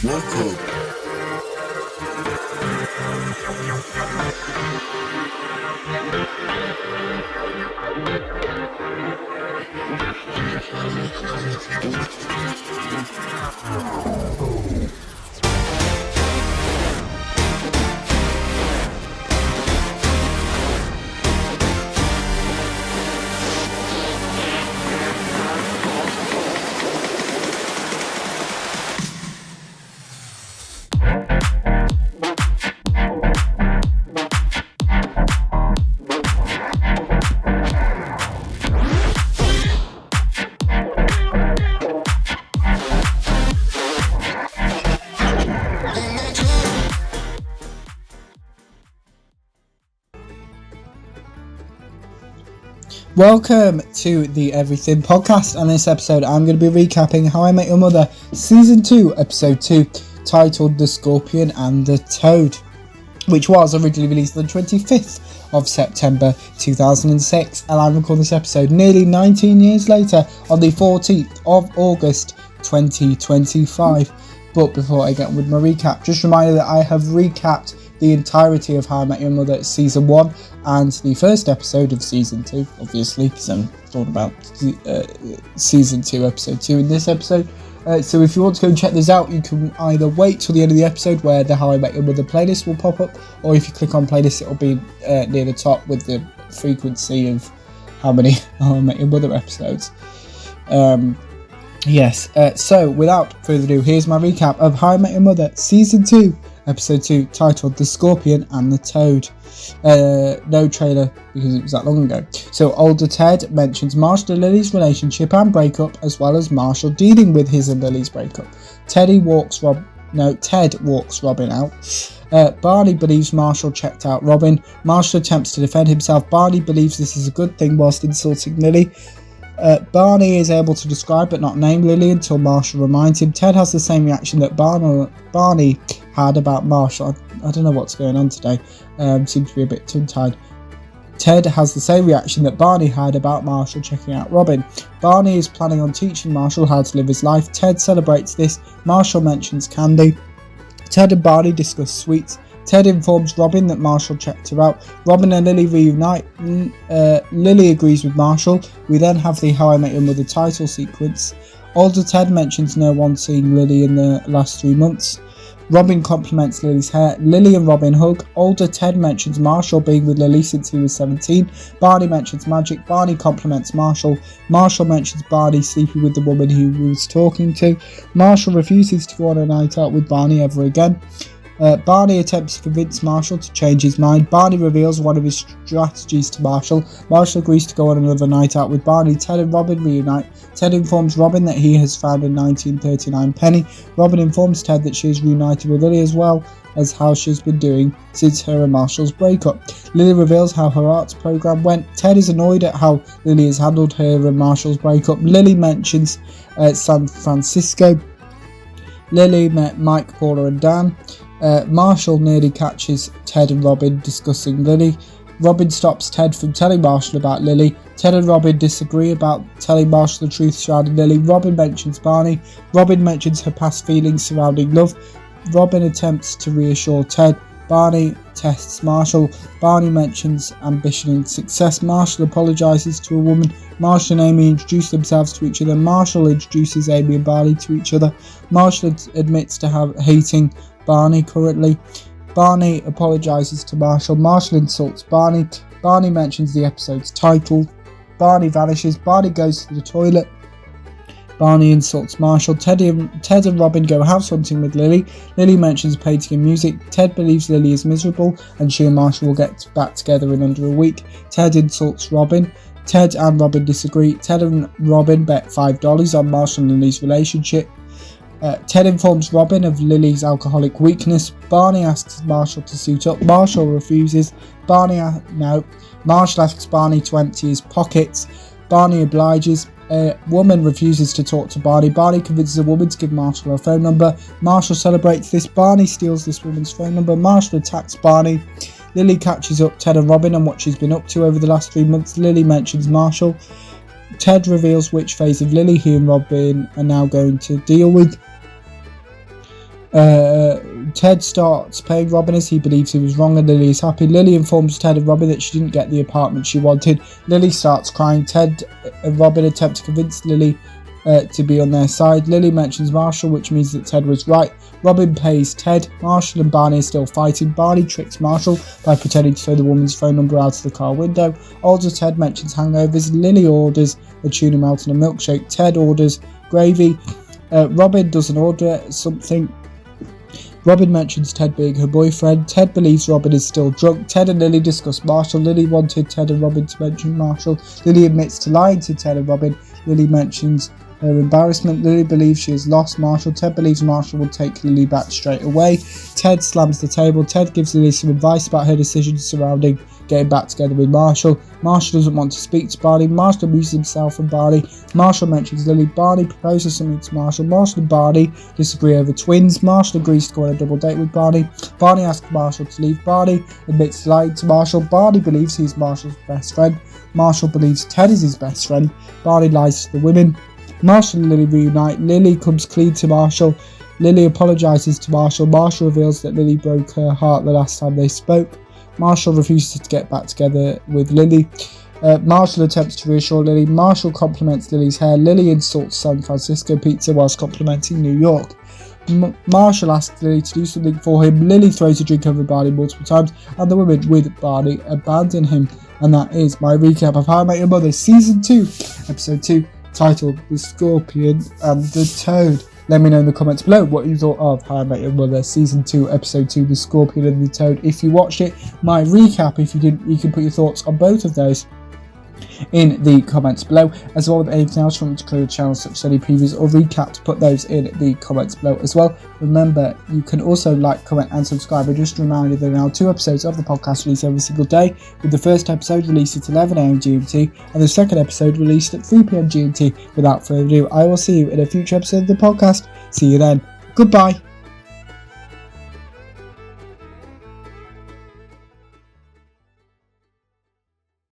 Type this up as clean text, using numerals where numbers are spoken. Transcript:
Welcome. Welcome to the Everything Podcast, and this episode I'm going to be recapping How I Met Your Mother Season 2, Episode 2, titled The Scorpion and the Toad, which was originally released on the 25th of September 2006, and I'm recording this episode nearly 19 years later on the 14th of August 2025. But before I get on with my recap, just a reminder that I have recapped the entirety of How I Met Your Mother Season 1 and the first episode of Season 2, obviously, because I'm talking about Season 2, Episode 2 in this episode. So if you want to go and check this out, you can either wait till the end of the episode where the How I Met Your Mother playlist will pop up, or if you click on playlist, it'll be near the top with the frequency of how many How I Met Your Mother episodes. So without further ado, here's my recap of How I Met Your Mother Season 2, Episode 2, titled The Scorpion and the Toad. No trailer because it was that long ago. So older Ted mentions Marshall and Lily's relationship and breakup, as well as Marshall dealing with his and Lily's breakup. Ted walks Robin out. Barney believes Marshall checked out Robin. Marshall attempts to defend himself. Barney believes this is a good thing whilst insulting Lily. Barney is able to describe but not name Lily until Marshall reminds him. Ted has the same reaction that Barney had about Marshall. I don't know what's going on today. Seems to be a bit tongue-tied. Ted has the same reaction that Barney had about Marshall checking out Robin. Barney is planning on teaching Marshall how to live his life. Ted celebrates this. Marshall mentions candy. Ted and Barney discuss sweets. Ted informs Robin that Marshall checked her out. Robin and Lily reunite. Lily agrees with Marshall. We then have the How I Met Your Mother title sequence. Older Ted mentions no one seeing Lily in the last 3 months. Robin compliments Lily's hair. Lily and Robin hug. Older Ted mentions Marshall being with Lily since he was 17. Barney mentions magic. Barney compliments Marshall. Marshall mentions Barney sleeping with the woman he was talking to. Marshall refuses to go on a night out with Barney ever again. Barney attempts to convince Marshall to change his mind. Barney reveals one of his strategies to Marshall. Marshall agrees to go on another night out with Barney. Ted and Robin reunite. Ted informs Robin that he has found a 1939 penny. Robin informs Ted that she is reunited with Lily, as well as how she's been doing since her and Marshall's breakup. Lily reveals how her arts program went. Ted is annoyed at how Lily has handled her and Marshall's breakup. Lily mentions San Francisco. Lily met Mike, Paula and Dan. Marshall nearly catches Ted and Robin discussing Lily. Robin stops Ted from telling Marshall about Lily. Ted and Robin disagree about telling Marshall the truth surrounding Lily. Robin mentions Barney. Robin mentions her past feelings surrounding love. Robin attempts to reassure Ted. Barney tests Marshall. Barney mentions ambition and success. Marshall apologises to a woman. Marshall and Amy introduce themselves to each other. Marshall introduces Amy and Barney to each other. Marshall admits to hating Barney currently. Barney apologises to Marshall. Marshall insults Barney. Barney mentions the episode's title. Barney vanishes. Barney goes to the toilet. Barney insults Marshall. Ted and Robin go house hunting with Lily. Lily mentions painting and music. Ted believes Lily is miserable and she and Marshall will get back together in under a week. Ted insults Robin. Ted and Robin disagree. Ted and Robin bet $5 on Marshall and Lily's relationship. Ted informs Robin of Lily's alcoholic weakness. Barney asks Marshall to suit up. Marshall refuses. Marshall asks Barney to empty his pockets. Barney obliges. A woman refuses to talk to Barney. Barney convinces a woman to give Marshall her phone number. Marshall celebrates this. Barney steals this woman's phone number. Marshall attacks Barney. Lily catches up Ted and Robin on what she's been up to over the last 3 months. Lily mentions Marshall. Ted reveals which phase of Lily he and Robin are now going to deal with. Ted starts paying Robin as he believes he was wrong and Lily is happy. Lily informs Ted and Robin that she didn't get the apartment she wanted. Lily starts crying. Ted and Robin attempt to convince Lily to be on their side. Lily mentions Marshall, which means that Ted was right. Robin pays Ted. Marshall and Barney are still fighting. Barney tricks Marshall by pretending to throw the woman's phone number out of the car window. Older Ted mentions hangovers. Lily orders a tuna melt and a milkshake. Ted orders gravy. Robin doesn't order something. Robin mentions Ted being her boyfriend. Ted believes Robin is still drunk. Ted and Lily discuss Marshall. Lily wanted Ted and Robin to mention Marshall. Lily admits to lying to Ted and Robin. Lily mentions her embarrassment. Lily believes she has lost Marshall. Ted believes Marshall will take Lily back straight away. Ted slams the table. Ted gives Lily some advice about her decisions surrounding getting back together with Marshall. Marshall doesn't want to speak to Barney. Marshall amuses himself and Barney. Marshall mentions Lily. Barney proposes something to Marshall. Marshall and Barney disagree over twins. Marshall agrees to go on a double date with Barney. Barney asks Marshall to leave. Barney admits to lying to Marshall. Barney believes he's Marshall's best friend. Marshall believes Ted is his best friend. Barney lies to the women. Marshall and Lily reunite. Lily comes clean to Marshall. Lily apologises to Marshall. Marshall reveals that Lily broke her heart the last time they spoke. Marshall refuses to get back together with Lily. Marshall attempts to reassure Lily. Marshall compliments Lily's hair. Lily insults San Francisco pizza whilst complimenting New York. Marshall asks Lily to do something for him. Lily throws a drink over Barney multiple times and the women with Barney abandon him. And that is my recap of How I Met Your Mother Season 2, Episode 2, titled The Scorpion and the Toad. Let me know in the comments below what you thought of How I Met Your Mother Season 2, Episode 2, The Scorpion and the Toad. If you watched it, my recap, if you didn't, you can put your thoughts on both of those in the comments below, as well as anything else from the Clue channel, such as any previews or recaps. Put those in the comments below as well. Remember, you can also like, comment and subscribe. And just a reminder, there are now 2 episodes of the podcast released every single day, with the first episode released at 11 AM GMT and the second episode released at 3 PM GMT. Without further ado, I will see you in a future episode of the podcast. See you then. Goodbye.